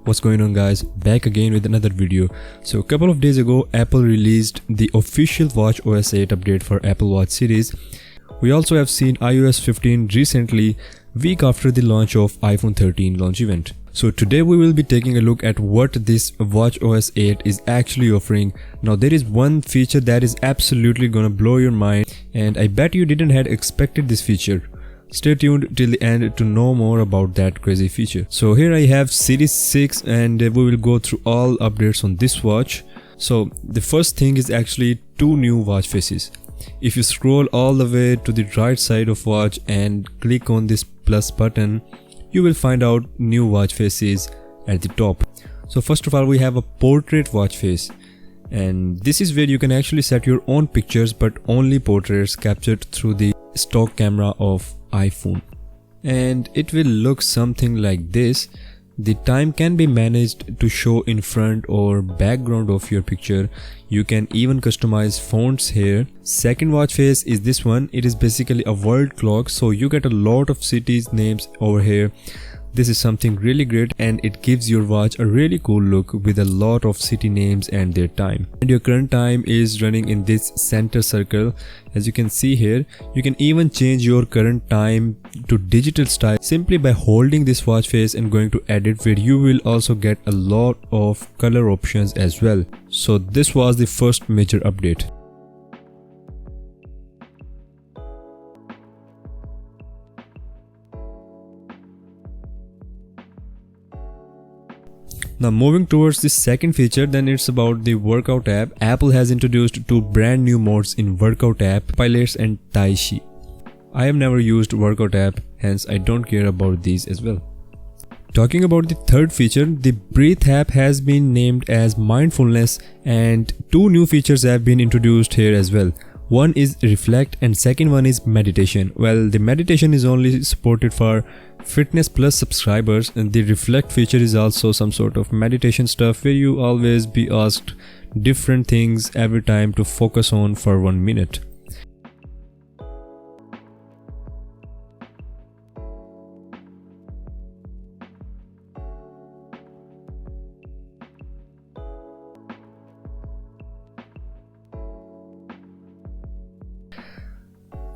What's going on, guys? Back again with another video. So a couple of days ago Apple released the official watchOS 8 update for Apple Watch series. We also have seen iOS 15 recently, week after the launch of iPhone 13 launch event. So today we will be taking a look at what this watchOS 8 is actually offering. Now there is one feature that is absolutely gonna blow your mind, and I bet you didn't had expected this feature. Stay tuned till the end to know more about that crazy feature. So here I have Series 6 and we will go through all updates on this watch. So the first thing is actually two new watch faces. If you scroll all the way to the right side of watch and click on this plus button, you will find out new watch faces at the top. So first of all, we have a portrait watch face, and this is where you can actually set your own pictures, but only portraits captured through the stock camera of iPhone, and it will look something like this. The time can be managed to show in front or background of your picture. You can even customize fonts here. Second watch face is this one. It is basically a world clock, so you get a lot of cities names over here. This is something really great, and it gives your watch a really cool look with a lot of city names and their time. And your current time is running in this center circle. As you can see here, you can even change your current time to digital style simply by holding this watch face and going to edit, where you will also get a lot of color options as well. So this was the first major update. Now moving towards the second feature, then it's about the workout app. Apple has introduced two brand new modes in workout app, Pilates and Tai Chi. I have never used workout app, hence I don't care about these as well. Talking about the third feature, the Breathe app has been named as mindfulness, and two new features have been introduced here as well. One is Reflect and second one is Meditation. Well, the Meditation is only supported for Fitness Plus subscribers, and the Reflect feature is also some sort of meditation stuff where you always be asked different things every time to focus on for 1 minute.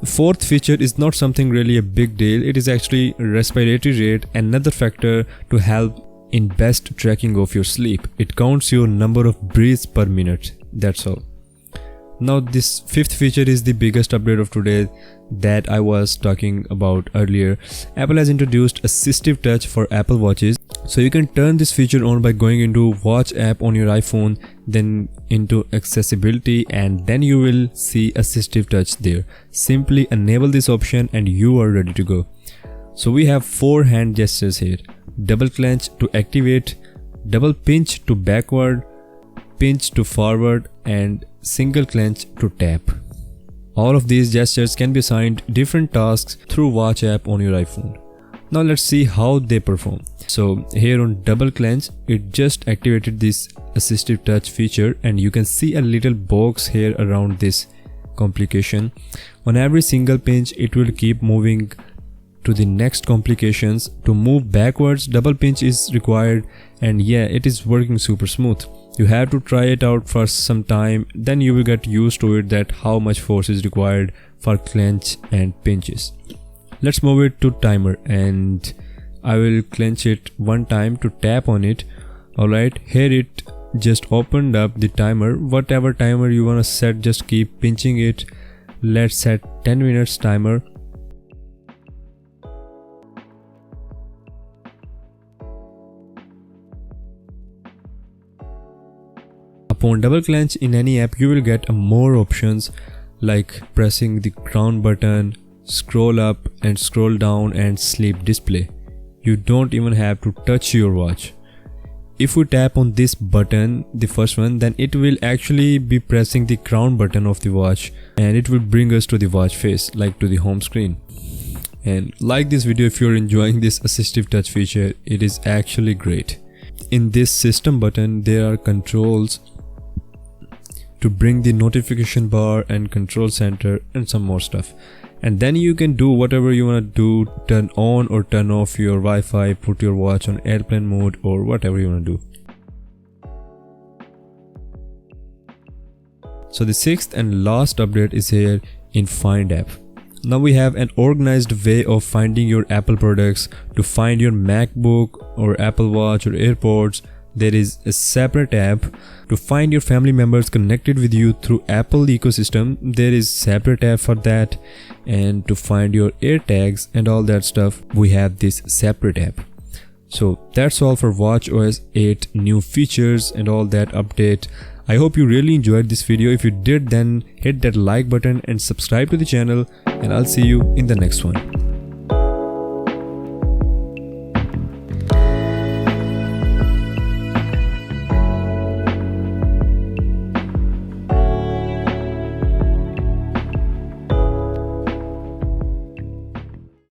Fourth feature is not something really a big deal. It is actually respiratory rate, another factor to help in best tracking of your sleep. It counts your number of breaths per minute. That's all. Now this fifth feature is the biggest update of today that I was talking about earlier. Apple has introduced Assistive Touch for Apple Watches. So you can turn this feature on by going into Watch app on your iPhone, then into Accessibility, and then you will see Assistive Touch there. Simply enable this option and you are ready to go. So we have 4 hand gestures here. Double clench to activate, double pinch to backward, pinch to forward, and single clench to tap. All of these gestures can be assigned different tasks through Watch app on your iPhone. Now let's see how they perform. So here on double clench, it just activated this Assistive Touch feature, and you can see a little box here around this complication. On every single pinch, it will keep moving to the next complications. To move backwards, double pinch is required, and yeah, it is working super smooth. You have to try it out for some time, then you will get used to it, that how much force is required for clench and pinches. Let's move it to timer, and I will clench it 1 time to tap on it. Alright, here it just opened up the timer. Whatever timer you wanna set, just keep pinching it. Let's set 10 minutes timer. Upon double clench in any app, you will get more options like pressing the crown button, scroll up and scroll down, and sleep display. You don't even have to touch your watch. If we tap on this button, the first one, then it will actually be pressing the crown button of the watch, and it will bring us to the watch face, like to the home screen. And like this video if you're enjoying this Assistive Touch feature. It is actually great. In this system button, there are controls to bring the notification bar and control center and some more stuff. and then you can do whatever you want to do, turn on or turn off your Wi-Fi, put your watch on airplane mode, or whatever you want to do. So the sixth and last update is here in Find app. Now we have an organized way of finding your Apple products. To find your MacBook or Apple Watch or AirPods, there is a separate app. To find your family members connected with you through Apple ecosystem, there is separate app for that. And to find your AirTags and all that stuff, we have this separate app. So that's all for watchOS 8 new features and all that update. I hope you really enjoyed this video. If you did, then hit that like button and subscribe to the channel, and I'll see you in the next one.